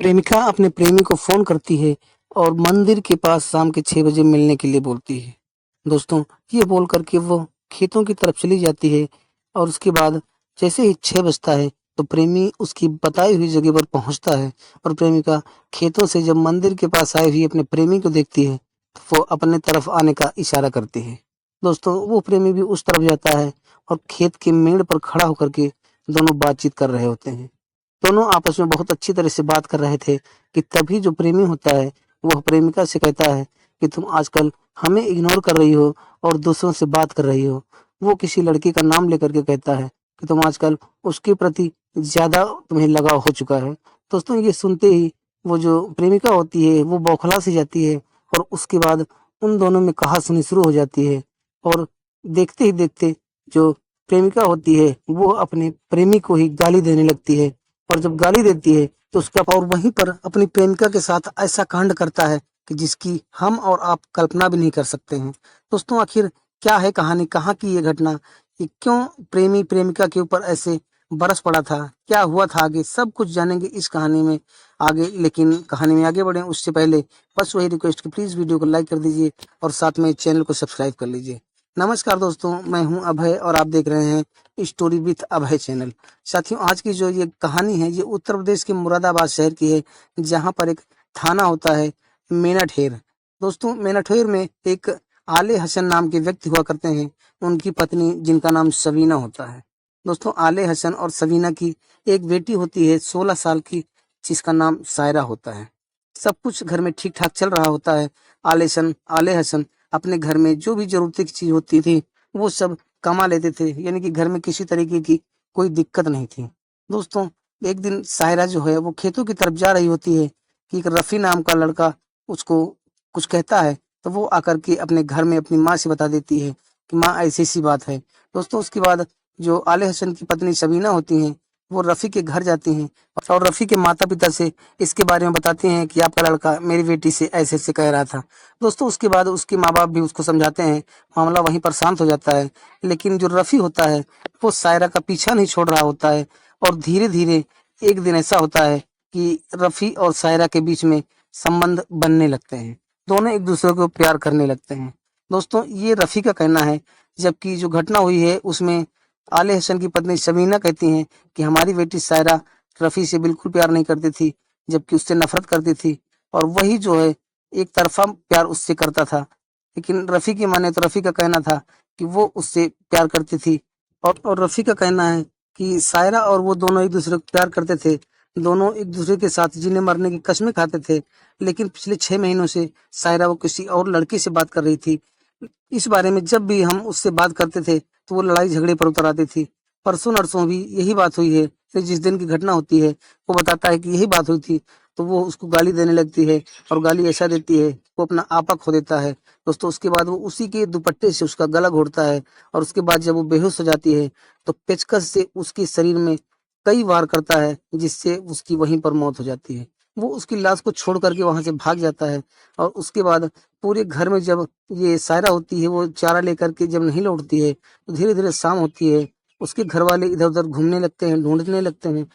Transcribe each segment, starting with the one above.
प्रेमिका अपने प्रेमी को फ़ोन करती है और मंदिर के पास शाम के 6 बजे मिलने के लिए बोलती है। दोस्तों, ये बोल कर के वो खेतों की तरफ चली जाती है और उसके बाद जैसे ही 6 बजता है, तो प्रेमी उसकी बताई हुई जगह पर पहुँचता है और प्रेमिका खेतों से जब मंदिर के पास आई हुई अपने प्रेमी को देखती है, तो वो अपने तरफ आने का इशारा करती है। दोस्तों, वो प्रेमी भी उस तरफ जाता है और खेत के मेड़ पर खड़ा होकर के दोनों बातचीत कर रहे होते हैं। दोनों आपस में बहुत अच्छी तरह से बात कर रहे थे कि तभी जो प्रेमी होता है, वह प्रेमिका से कहता है कि तुम आजकल हमें इग्नोर कर रही हो और दूसरों से बात कर रही हो। वो किसी लड़की का नाम लेकर के कहता है कि तुम आजकल उसके प्रति ज़्यादा तुम्हें लगाव हो चुका है। दोस्तों, ये सुनते ही वो जो प्रेमिका होती है, वो बौखला सी जाती है और उसके बाद उन दोनों में कहा-सुनी शुरू हो जाती है और देखते ही देखते जो प्रेमिका होती है, वो अपने प्रेमी को ही गाली देने लगती है और जब गाली देती है तो उसका और वहीं पर अपनी प्रेमिका के साथ ऐसा कांड करता है कि जिसकी हम और आप कल्पना भी नहीं कर सकते हैं। दोस्तों, आखिर क्या है कहानी, कहाँ की ये घटना, ये क्यों प्रेमी प्रेमिका के ऊपर ऐसे बरस पड़ा था, क्या हुआ था आगे, सब कुछ जानेंगे इस कहानी में आगे। लेकिन कहानी में आगे बढ़े उससे पहले बस वही रिक्वेस्ट कि प्लीज़ वीडियो को लाइक कर दीजिए और साथ में चैनल को सब्सक्राइब कर लीजिए। नमस्कार दोस्तों, मैं हूं अभय और आप देख रहे हैं स्टोरी विथ अभय चैनल। साथियों, आज की जो ये कहानी है, ये उत्तर प्रदेश के मुरादाबाद शहर की है, जहाँ पर एक थाना होता है मेनाठेर। दोस्तों, मेनाठेर में एक आले हसन नाम के व्यक्ति हुआ करते हैं, उनकी पत्नी जिनका नाम सवीना होता है। दोस्तों, आले हसन और सवीना की एक बेटी होती है 16 साल की, जिसका नाम सायरा होता है। सब कुछ घर में ठीक ठाक चल रहा होता है। आले हसन अपने घर में जो भी जरूरत की चीज होती थी, वो सब कमा लेते थे, यानी कि घर में किसी तरीके की कोई दिक्कत नहीं थी। दोस्तों, एक दिन सायरा जो है वो खेतों की तरफ जा रही होती है कि एक रफ़ी नाम का लड़का उसको कुछ कहता है, तो वो आकर के अपने घर में अपनी माँ से बता देती है कि माँ ऐसी-ऐसी बात है। दोस्तों, उसके बाद जो आले हसन की पत्नी सबीना होती हैं, वो रफ़ी के घर जाती हैं और रफ़ी के माता-पिता से इसके बारे में बताती हैं कि आपका लड़का मेरी बेटी से ऐसे-ऐसे कह रहा था। दोस्तों, उसके बाद उसके माँ-बाप भी उसको समझाते हैं, मामला वहीं पर शांत हो जाता है। लेकिन जो रफ़ी होता है, वो सायरा का पीछा नहीं छोड़ रहा होता है और धीरे-धीरे एक दिन ऐसा होता है कि रफ़ी और सायरा के बीच में संबंध बनने लगते हैं। दोनों एक-दूसरे को प्यार करने लगते हैं। दोस्तों, ये रफ़ी का कहना है, जबकि जो घटना हुई है उसमें आले हसन की पत्नी शमीना कहती हैं कि हमारी बेटी सायरा रफ़ी से बिल्कुल प्यार नहीं करती थी, जबकि उससे नफ़रत करती थी और वही जो है एक तरफ़ा प्यार उससे करता था। लेकिन रफ़ी की माने तो रफ़ी का कहना था कि वो उससे प्यार करती थी और रफ़ी का कहना है कि सायरा और वो दोनों एक-दूसरे को प्यार करते थे। दोनों एक-दूसरे के साथ जीने मरने की कस्में खाते थे। लेकिन पिछले 6 महीनों से सायरा वो किसी और लड़के से बात कर रही थी। इस बारे में जब भी हम उससे बात करते थे, तो वो लड़ाई झगड़े पर उतर आती थी। परसों-नरसों भी यही बात हुई है। फिर जिस दिन की घटना होती है, वो बताता है कि यही बात हुई थी, तो वो उसको गाली देने लगती है और गाली ऐसा देती है, वो अपना आपा खो देता है। दोस्तों, उसके बाद वो उसी के दुपट्टे से उसका गला घोंटता है और उसके बाद जब वो बेहोश हो जाती है, तो पेचकस से उसके शरीर में कई वार करता है, जिससे उसकी वहीं पर मौत हो जाती है। वो उसकी लाश को छोड़ कर के वहाँ से भाग जाता है और उसके बाद पूरे घर में जब ये सायरा होती है, वो चारा लेकर के जब नहीं लौटती है, तो धीरे-धीरे शाम होती है। उसके घरवाले इधर-उधर घूमने लगते हैं, ढूँढने लगते हैं।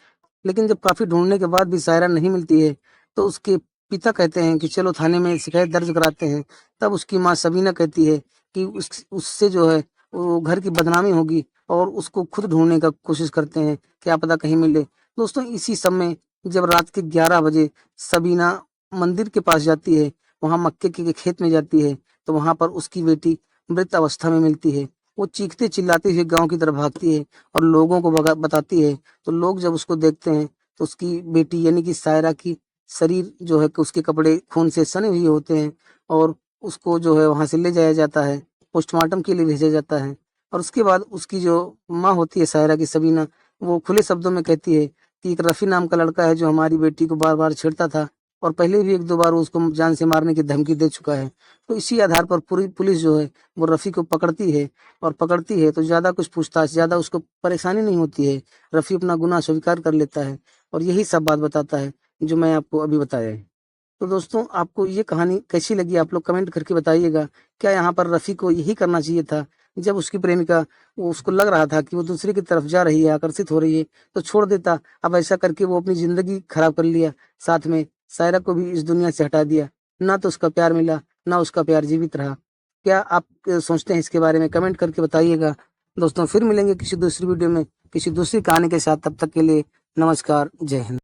लेकिन जब काफ़ी ढूँढने के बाद भी सायरा नहीं मिलती है, तो उसके पिता कहते हैं कि चलो थाने में शिकायत दर्ज कराते हैं। तब उसकी माँ सबीना कहती है कि उससे जो है वो घर की बदनामी होगी और उसको खुद ढूँढने का कोशिश करते हैं, क्या पता कहीं मिले। दोस्तों, इसी समय जब रात के 11 बजे सबीना मंदिर के पास जाती है, वहाँ मक्के के खेत में जाती है, तो वहाँ पर उसकी बेटी मृत अवस्था में मिलती है। वो चीखते-चिल्लाते हुए गाँव की तरफ भागती है और लोगों को बताती है। तो लोग जब उसको देखते हैं, तो उसकी बेटी यानी कि सायरा की शरीर जो है कि उसके कपड़े खून से सने हुए होते हैं और उसको जो है वहाँ से ले जाया जाता है, पोस्टमार्टम के लिए भेजा जाता है। और उसके बाद उसकी जो माँ होती है सायरा की सबीना, वो खुले शब्दों में कहती है कि एक रफ़ी नाम का लड़का है जो हमारी बेटी को बार-बार छेड़ता था और पहले भी 1-2 बार उसको जान से मारने की धमकी दे चुका है। तो इसी आधार पर पूरी पुलिस जो है वो रफ़ी को पकड़ती है और पकड़ती है तो ज़्यादा कुछ पूछताछ, ज़्यादा उसको परेशानी नहीं होती है। रफ़ी अपना गुनाह स्वीकार कर लेता है और यही सब बात बताता है जो मैं आपको अभी बताया है। तो दोस्तों, आपको ये कहानी कैसी लगी आप लोग कमेंट करके बताइएगा। क्या यहाँ पर रफ़ी को यही करना चाहिए था? जब उसकी प्रेमिका वो उसको लग रहा था कि वो दूसरे की तरफ जा रही है, आकर्षित हो रही है, तो छोड़ देता। अब ऐसा करके वो अपनी जिंदगी खराब कर लिया, साथ में सायरा को भी इस दुनिया से हटा दिया। ना तो उसका प्यार मिला, ना उसका प्यार जीवित रहा। क्या आप सोचते हैं इसके बारे में? कमेंट करके बताइएगा। दोस्तों फिर मिलेंगे किसी दूसरी वीडियो में किसी दूसरी कहानी के साथ। तब तक के लिए नमस्कार, जय हिंद।